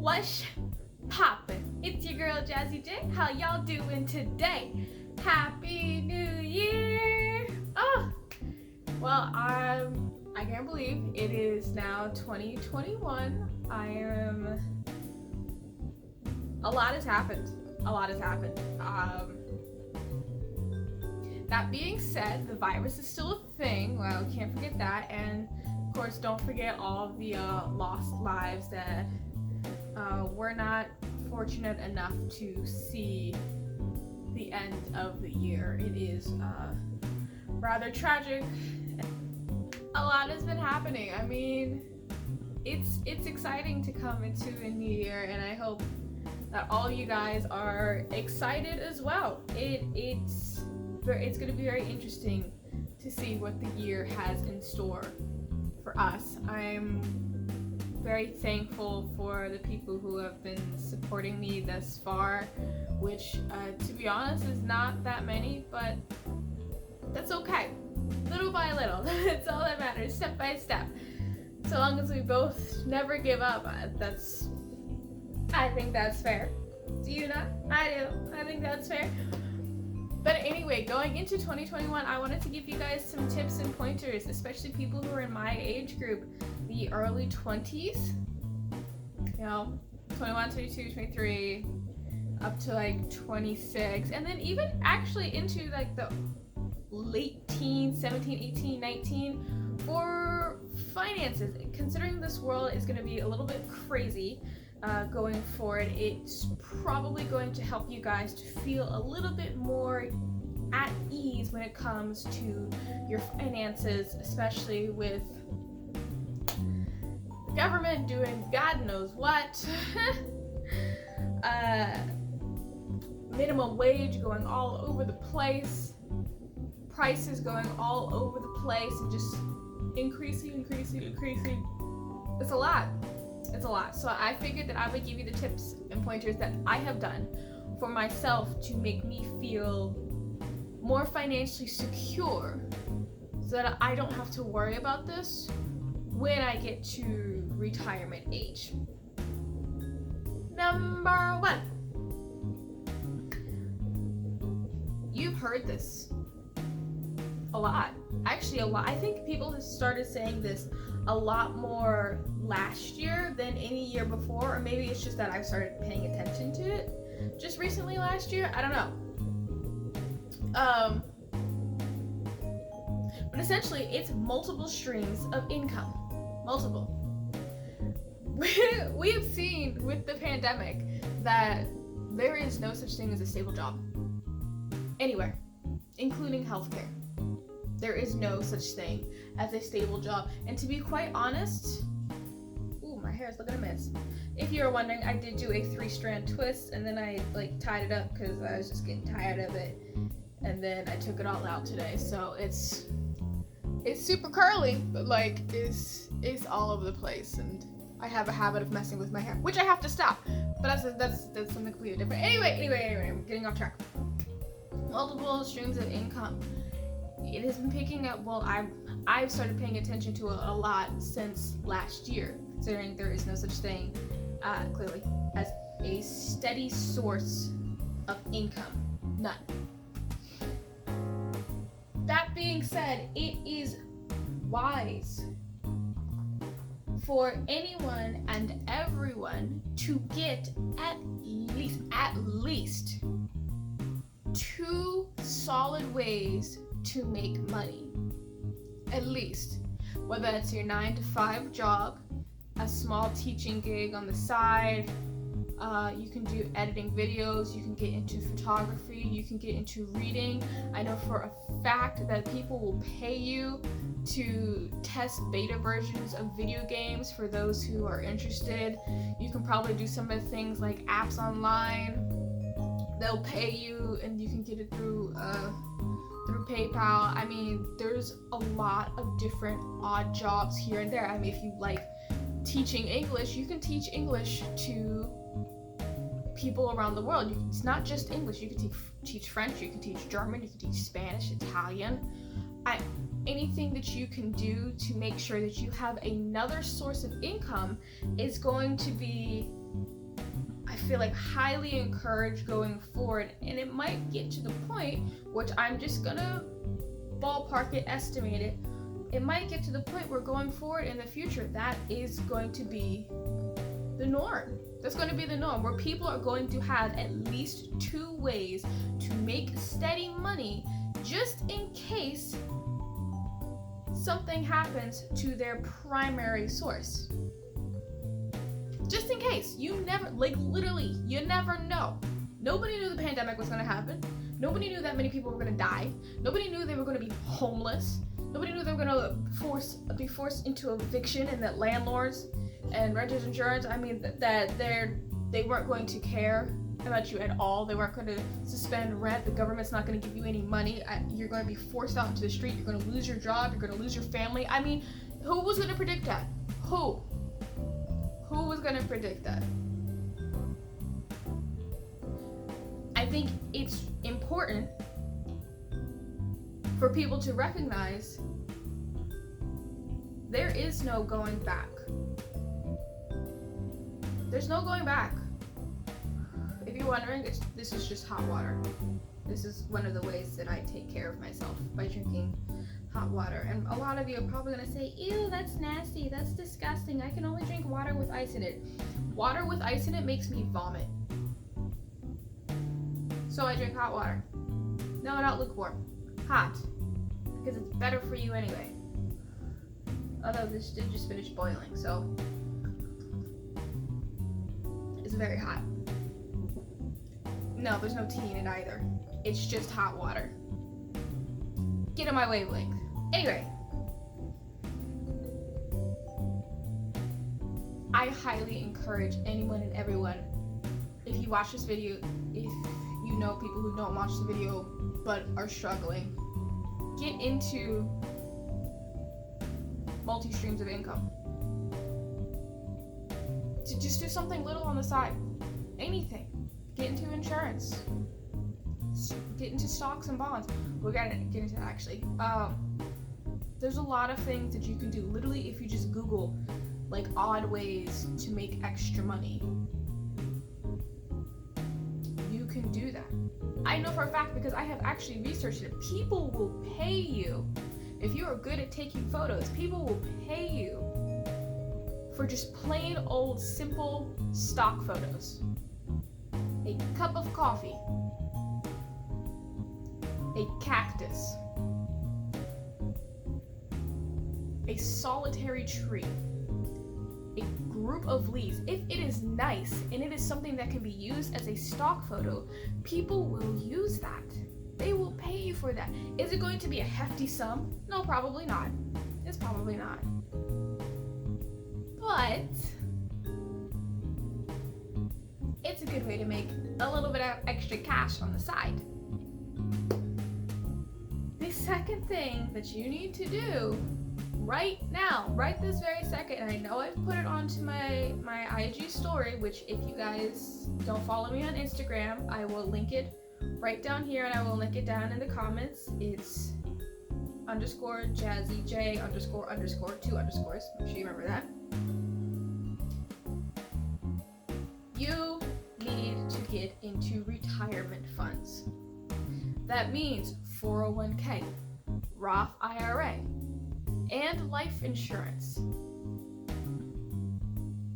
What's poppin'? It's your girl Jazzy J. How y'all doing today? Happy New Year! Oh, well, I can't believe it is now 2021. A lot has happened. That being said, the virus is still a thing. Well, can't forget that. And of course, don't forget all of the lost lives that we're not fortunate enough to see the end of the year. It is rather tragic. A lot has been happening. I mean, it's exciting to come into a new year, and I hope that all you guys are excited as well. It's going to be very interesting to see what the year has in store for us. I'm very thankful for the people who have been supporting me thus far, which to be honest is not that many, but that's okay. Little by little, that's all that matters, step by step. So long as we both never give up, I think that's fair. Do you not? I do. I think that's fair. But anyway, going into 2021, I wanted to give you guys some tips and pointers, especially people who are in my age group, the early 20s, 21, 22, 23, up to like 26, and then even actually into like the late teens, 17, 18, 19, for finances. Considering this world is going to be a little bit crazy going forward, it's probably going to help you guys to feel a little bit more at ease when it comes to your finances, especially with the government doing God knows what. Minimum wage going all over the place, prices going all over the place, and just increasing. It's a lot. So I figured that I would give you the tips and pointers that I have done for myself to make me feel more financially secure, so that I don't have to worry about this when I get to retirement age. Number 1. You've heard this a lot. Actually, a lot. I think people have started saying this a lot more last year than any year before, or maybe it's just that I've started paying attention to it just recently last year. I don't know. But essentially, it's multiple streams of income. Multiple. We have seen with the pandemic that there is no such thing as a stable job anywhere, including healthcare. There is no such thing as a stable job. And to be quite honest, my hair is looking a mess. If you were wondering, I did do a 3-strand twist, and then I tied it up because I was just getting tired of it. And then I took it all out today. So it's super curly, but it's all over the place. And I have a habit of messing with my hair, which I have to stop. But that's something completely different. Anyway, I'm getting off track. Multiple streams of income. It has been picking up. Well, I've started paying attention to it a lot since last year, considering there is no such thing, clearly, as a steady source of income. None. That being said, it is wise for anyone and everyone to get at least 2 solid ways to make money. At least. Whether it's your 9-to-5 job, a small teaching gig on the side, you can do editing videos, you can get into photography, you can get into reading. I know for a fact that people will pay you to test beta versions of video games for those who are interested. You can probably do some of the things like apps online. They'll pay you, and you can get it through PayPal. I mean, there's a lot of different odd jobs here and there. I mean, if you like teaching English, you can teach English to people around the world. It's not just English. You can teach French, you can teach German, you can teach Spanish, Italian. Anything that you can do to make sure that you have another source of income is going to be feel like highly encourage going forward, and it might get to the point, which I'm just gonna ballpark it, estimate it, it might get to the point where going forward in the future, that is going to be the norm. That's going to be the norm, where people are going to have at least 2 ways to make steady money just in case something happens to their primary source. Just in case. You never, like literally, you never know. Nobody knew the pandemic was going to happen. Nobody knew that many people were going to die. Nobody knew they were going to be homeless. Nobody knew they were going to be forced into eviction, and that landlords and renters insurance, I mean, that they weren't going to care about you at all. They weren't going to suspend rent. The government's not going to give you any money. You're going to be forced out into the street. You're going to lose your job. You're going to lose your family. I mean, who was going to predict that? Who was going to predict that? I think it's important for people to recognize there is no going back. There's no going back. If you're wondering, this is just hot water. This is one of the ways that I take care of myself, by drinking hot water. And a lot of you are probably going to say, ew, that's nasty, that's disgusting. I can only drink water with ice in it. Water with ice in it makes me vomit. So I drink hot water. No, not lukewarm. Hot. Because it's better for you anyway. Although this did just finish boiling, so it's very hot. No, there's no tea in it either. It's just hot water. Get on my wavelength. Anyway, I highly encourage anyone and everyone, if you watch this video, if you know people who don't watch the video but are struggling, get into multi-streams of income. To just do something little on the side. Anything. Get into insurance. Get into stocks and bonds. We're gonna get into that actually. There's a lot of things that you can do. Literally, if you just Google like odd ways to make extra money, you can do that. I know for a fact because I have actually researched it. People will pay you. If you are good at taking photos, people will pay you for just plain old simple stock photos. A cup of coffee, a cactus, a solitary tree, a group of leaves. If it is nice and it is something that can be used as a stock photo, people will use that. They will pay you for that. Is it going to be a hefty sum? No, probably not. It's probably not. But it's a good way to make a little bit of extra cash on the side. The second thing that you need to do right now, right this very second, and I know I've put it onto my IG story, which if you guys don't follow me on Instagram, I will link it right down here, and I will link it down in the comments. It's _JazzyJ__2_. Make sure you remember that. You need to get into retirement funds. That means 401k, Roth IRA, and life insurance.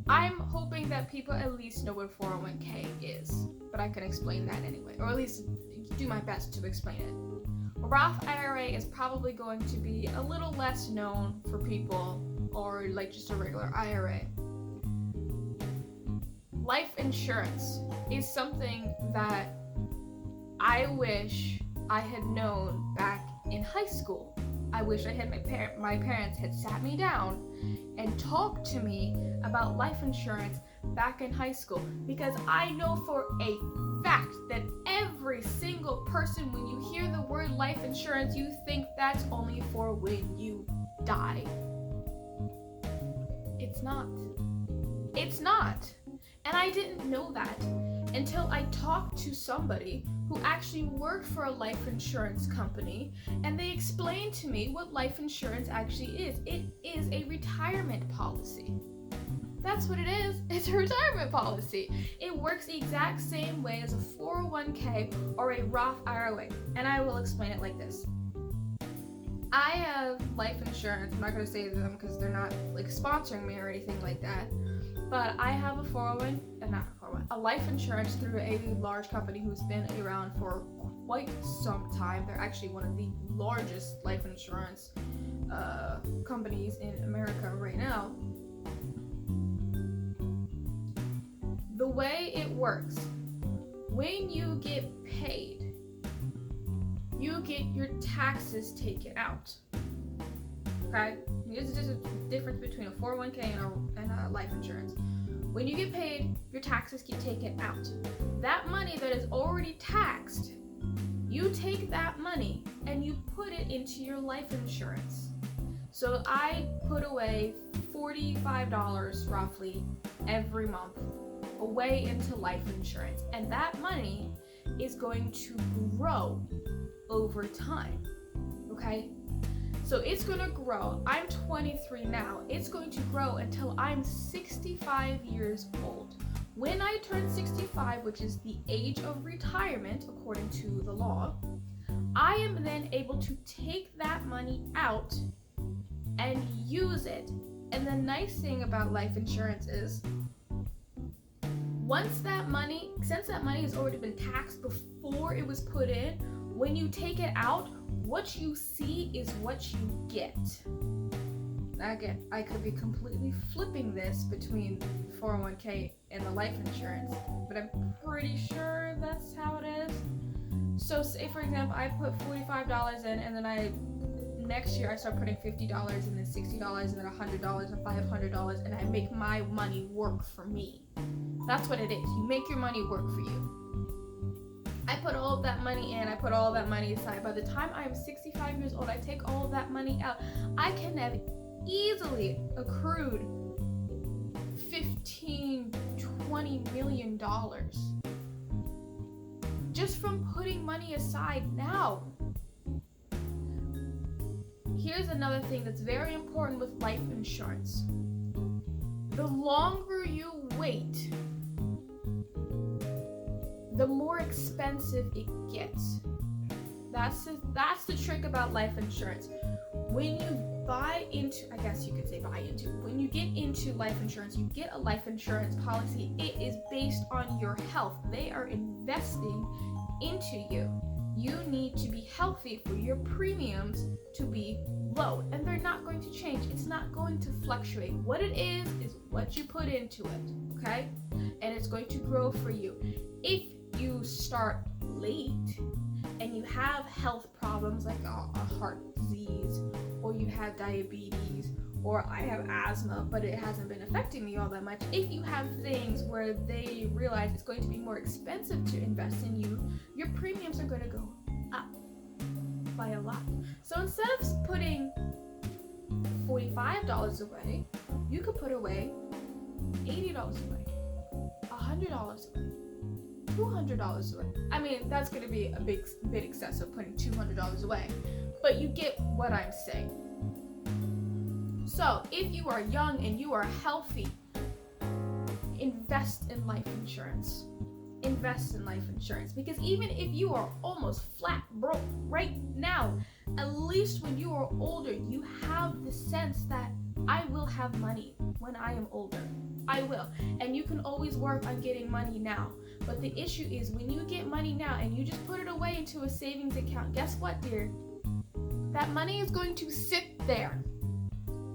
I'm hoping that people at least know what 401k is, but I can explain that anyway, or at least do my best to explain it. A Roth IRA is probably going to be a little less known for people, or like just a regular IRA. Life insurance is something that I wish I had known back in high school. I wish I had my parents had sat me down and talked to me about life insurance back in high school, because I know for a fact that every single person, when you hear the word life insurance, you think that's only for when you die. It's not. It's not. And I didn't know that until I talked to somebody who actually worked for a life insurance company, and they explained to me what life insurance actually is. It is a retirement policy. That's what it is. It's a retirement policy. It works the exact same way as a 401k or a Roth IRA. And I will explain it like this. I have life insurance. I'm not going to say them because they're not like sponsoring me or anything like that. But I have a life insurance through a large company who's been around for quite some time. They're actually one of the largest life insurance companies in America right now. The way it works, when you get paid, you get your taxes taken out. Okay? There's just a difference between a 401k and a life insurance. When you get paid, your taxes get taken out. That money that is already taxed, you take that money and you put it into your life insurance. So I put away $45 roughly every month away into life insurance, and that money is going to grow over time. Okay? So it's going to grow. I'm 23 now. It's going to grow until I'm 65 years old. When I turn 65, which is the age of retirement according to the law, I am then able to take that money out and use it. And the nice thing about life insurance is, since that money has already been taxed before it was put in, when you take it out, what you see is what you get. Again, I could be completely flipping this between 401k and the life insurance, but I'm pretty sure that's how it is. So say for example, I put $45 in, and then next year I start putting $50 and then $60 and then $100 and $500, and I make my money work for me. That's what it is. You make your money work for you. I put all of that money in, I put all of that money aside. By the time I am 65 years old, I take all of that money out. I can have easily accrued $15-20 million just from putting money aside now. Here's another thing that's very important with life insurance. The longer you wait, the more expensive it gets. That's the trick about life insurance. When you when you get into life insurance, you get a life insurance policy. It is based on your health. They are investing into you. You need to be healthy for your premiums to be low, and they're not going to change. It's not going to fluctuate. What it is what you put into it, okay? And it's going to grow for you. If you start late and you have health problems like a heart disease, or you have diabetes, or I have asthma, but it hasn't been affecting me all that much. If you have things where they realize it's going to be more expensive to invest in you, your premiums are going to go up by a lot. So instead of putting $45 away, you could put away $80 away, $100 away, $200 away. I mean, that's going to be a bit excessive, putting $200 away, but you get what I'm saying. So if you are young and you are healthy, invest in life insurance. Invest in life insurance, because even if you are almost flat broke right now, at least when you are older, you have the sense that I will have money when I am older. I will. And you can always work on getting money now. But the issue is when you get money now and you just put it away into a savings account, guess what, dear? That money is going to sit there.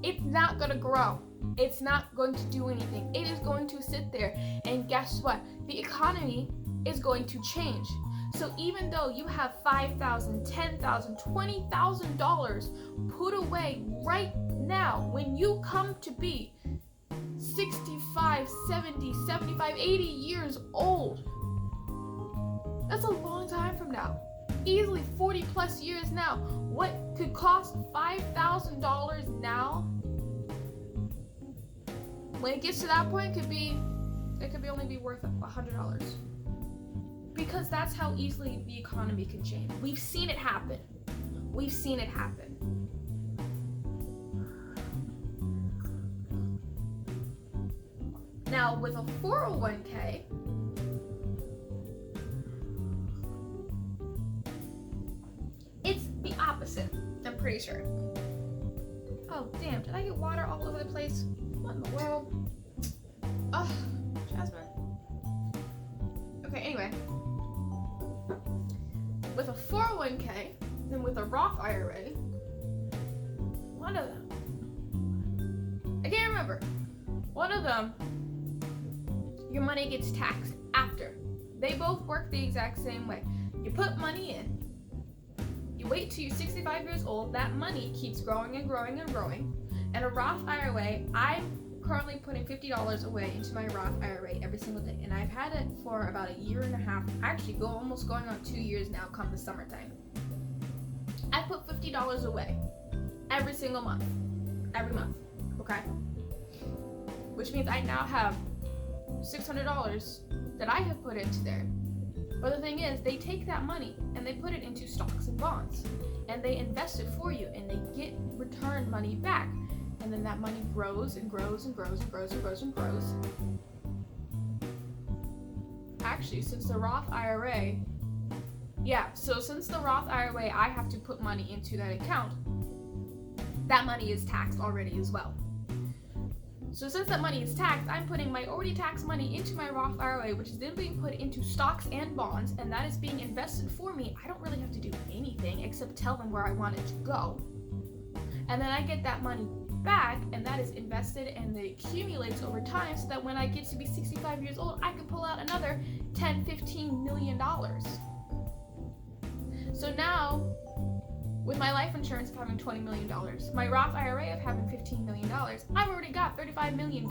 It's not going to grow. It's not going to do anything. It is going to sit there. And guess what? The economy is going to change. So even though you have $5,000, $10,000, $20,000 put away right now, when you come to be 65, 70, 75, 80 years old, that's a long time from now. Easily 40 plus years now. What could cost $5,000 now, when it gets to that point, it could only be worth $100. Because that's how easily the economy can change. We've seen it happen. We've seen it happen. Now with a 401k, it's the opposite, I'm pretty sure. Oh damn, did I get water all over the place? What in the world? Ugh, Jasmine. Okay, anyway. With a 401k, then with a Roth IRA, one of them, I can't remember, one of them, your money gets taxed after. They both work the exact same way. You put money in, you wait till you're 65 years old, that money keeps growing and growing and growing. And a Roth IRA, I'm currently putting $50 away into my Roth IRA every single day. And I've had it for about a year and a half, actually almost going on 2 years now come the summertime. I put $50 away every single month, every month, okay? Which means I now have $600 that I have put into there. But the thing is, they take that money and they put it into stocks and bonds, and they invest it for you, and they get return money back, and then that money grows and grows and grows and grows and grows and grows. Actually, since the Roth IRA, since the Roth IRA, I have to put money into that account. That money is taxed already as well. So since that money is taxed, I'm putting my already taxed money into my Roth IRA, which is then being put into stocks and bonds, and that is being invested for me. I don't really have to do anything except tell them where I want it to go. And then I get that money back, and that is invested, and it accumulates over time, so that when I get to be 65 years old, I can pull out another $10-15 million. So now, with my life insurance of having $20 million, my Roth IRA of having $15 million, I've already got $35 million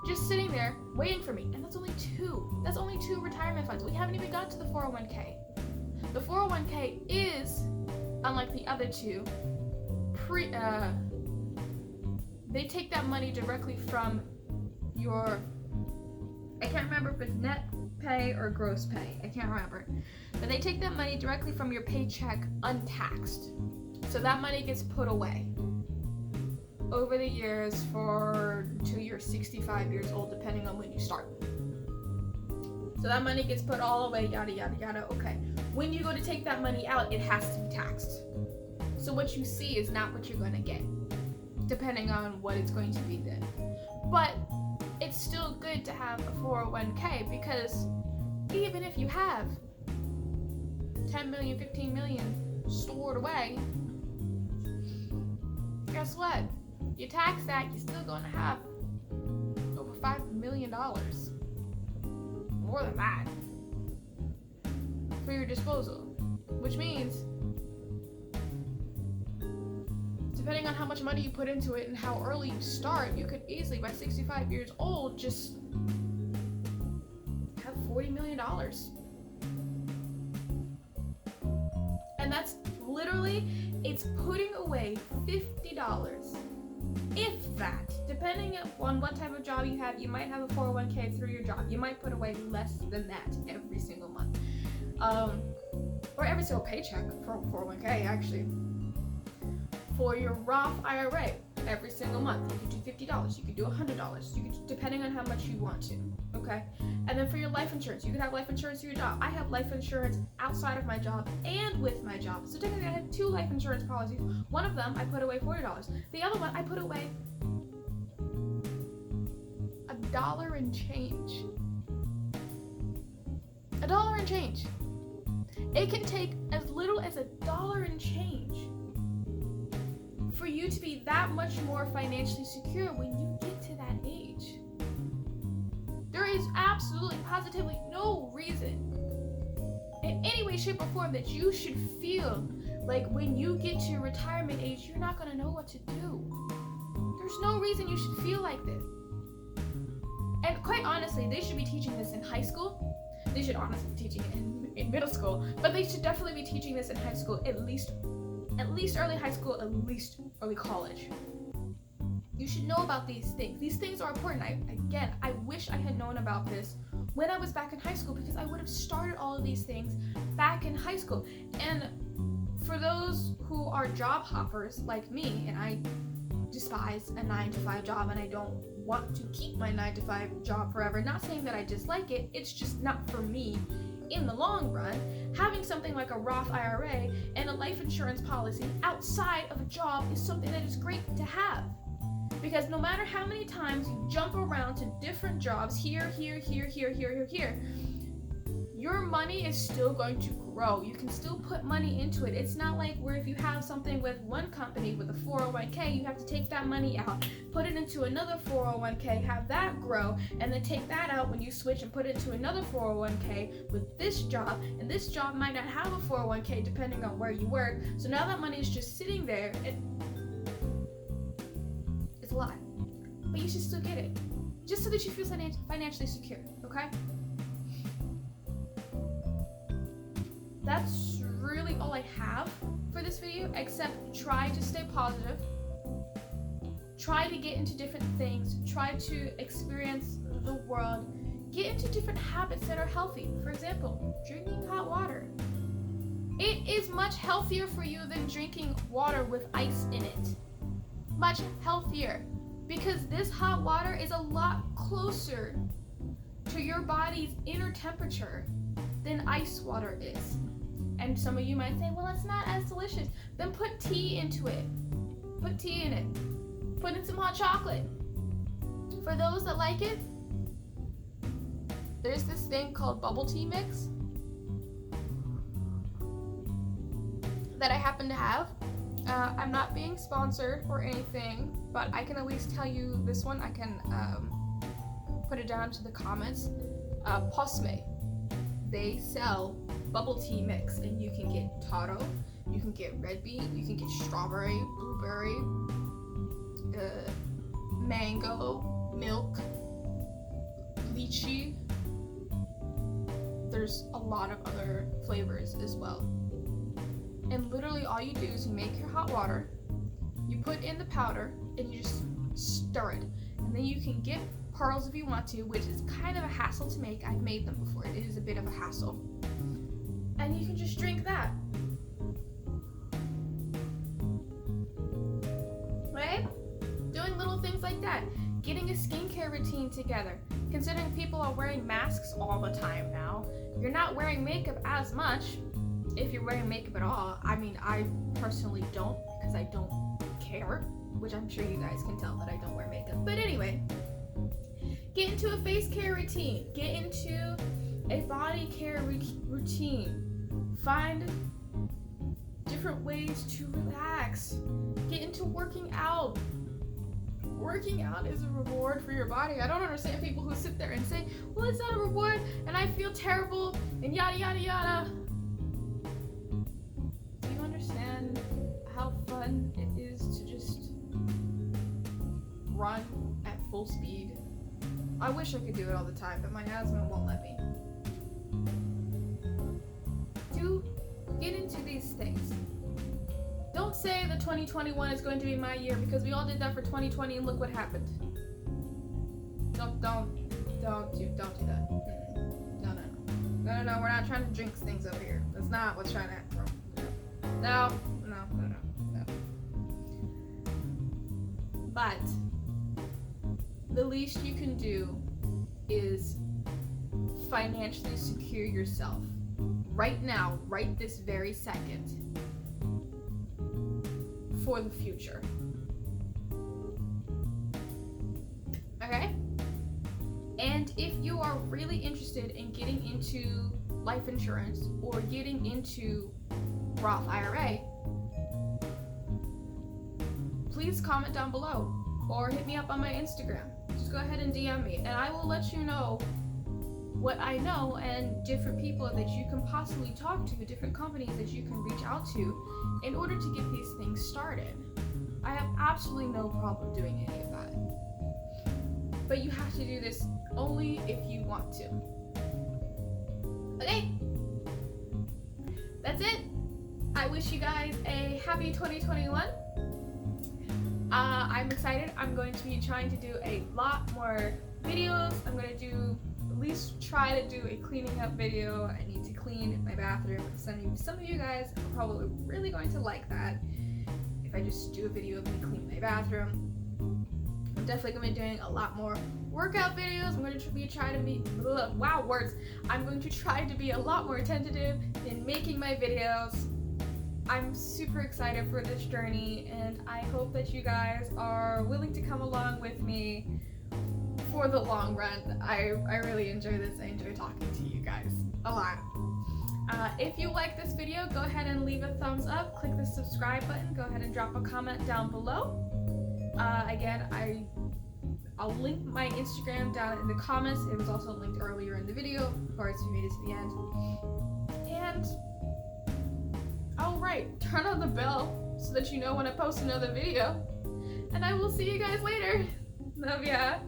just sitting there waiting for me. And that's only two. That's only two retirement funds. We haven't even got to the 401k. The 401k is, unlike the other two, they take that money directly from your, I can't remember if it's net pay or gross pay. I can't remember. But they take that money directly from your paycheck untaxed. So that money gets put away over the years till you're 65 years old, depending on when you start. So that money gets put all away, yada, yada, yada. Okay. When you go to take that money out, it has to be taxed. So what you see is not what you're going to get, depending on what it's going to be then. But it's still good to have a 401k, because even if you have 10 million, 15 million stored away, guess what? You tax that, you're still going to have over $5 million. More than that. For your disposal. Which means, depending on how much money you put into it and how early you start, you could easily, by 65 years old, just have $40 million. And that's literally, it's putting away $50. If that, depending on what type of job you have, you might have a 401k through your job. You might put away less than that every single month. Or every single paycheck for a 401k, actually. For your Roth IRA, every single month, you could do $50, you could do $100, you could, depending on how much you want to, okay? And then for your life insurance, you could have life insurance through your job. I have life insurance outside of my job and with my job. So technically I have two life insurance policies. One of them, I put away $40. The other one, I put away $1 and change. $1 and change. It can take as little as $1 and change for you to be that much more financially secure when you get to that age. There is absolutely, positively no reason in any way, shape, or form that you should feel like when you get to retirement age, you're not going to know what to do. There's no reason you should feel like this. And quite honestly, they should be teaching this in high school. They should honestly be teaching it in middle school, but they should definitely be teaching this in high school, at least early high school, at least early college. You should know about these things. These things are important. I wish I had known about this when I was back in high school, because I would have started all of these things back in high school. And for those who are job hoppers like me, and despise a 9-to-5 job and I don't want to keep my 9-to-5 job forever. Not saying that I dislike it, it's just not for me in the long run. Having something like a Roth IRA and a life insurance policy outside of a job is something that is great to have. Because no matter how many times you jump around to different jobs, here, your money is still going to grow. You can still put money into it. It's not like where if you have something with one company with a 401k, you have to take that money out, put it into another 401k, have that grow, and then take that out when you switch and put it into another 401k with this job, and this job might not have a 401k depending on where you work. So now that money is just sitting there. It's a lot, but you should still get it, just so that you feel financially secure, okay? That's really all I have for this video, except try to stay positive, try to get into different things, try to experience the world, get into different habits that are healthy. For example, drinking hot water. It is much healthier for you than drinking water with ice in it. Much healthier, because this hot water is a lot closer to your body's inner temperature than ice water is. And some of you might say, well, it's not as delicious. Then put tea into it. Put tea in it. Put in some hot chocolate. For those that like it, there's this thing called bubble tea mix that I happen to have. I'm not being sponsored or anything, but I can at least tell you this one. I can put it down to the comments. Posme. They sell bubble tea mix, and you can get taro, you can get red bean, you can get strawberry, blueberry, mango, milk, lychee. There's a lot of other flavors as well. And literally all you do is you make your hot water, you put in the powder, and you just stir it. And then you can get pearls if you want to, which is kind of a hassle to make. I've made them before. It is a bit of a hassle. And you can just drink that. Right? Doing little things like that. Getting a skincare routine together. Considering people are wearing masks all the time now, you're not wearing makeup as much, if you're wearing makeup at all. I mean, I personally don't, because I don't care, which I'm sure you guys can tell that I don't wear makeup. But anyway, get into a face care routine. Get into a body care routine. Find different ways to relax. Get into working out. Working out is a reward for your body. I don't understand people who sit there and say, well, it's not a reward and I feel terrible and yada yada yada. Do you understand how fun it is to just run at full speed? I wish I could do it all the time, but my asthma won't let me. Do get into these things. Don't say that 2021 is going to be my year, because we all did that for 2020 and look what happened. Don't do that. No, we're not trying to jinx things over here. That's not what's trying to happen. No. But the least you can do is financially secure yourself right now, right this very second, for the future. Okay? And if you are really interested in getting into life insurance or getting into Roth IRA, please comment down below or hit me up on my Instagram. Just go ahead and DM me and I will let you know what I know and different people that you can possibly talk to, different companies that you can reach out to in order to get these things started. I have absolutely no problem doing any of that. But you have to do this only if you want to. Okay? That's it. I wish you guys a happy 2021. I'm excited. I'm going to be trying to do a lot more videos. I'm going to do at least try to do a cleaning up video. I need to clean my bathroom. Some of you guys are probably really going to like that. If I just do a video of me cleaning my bathroom. I'm definitely going to be doing a lot more workout videos. I'm going to try to be, wow, words. I'm going to try to be a lot more attentive in making my videos. I'm super excited for this journey, and I hope that you guys are willing to come along with me for the long run. I really enjoy this. I enjoy talking to you guys a lot. If you like this video, go ahead and leave a thumbs up, click the subscribe button, go ahead and drop a comment down below. Again, I'll link my Instagram down in the comments. It was also linked earlier in the video, of course, if you made it to the end. And, oh right, turn on the bell so that you know when I post another video. And I will see you guys later. Love ya.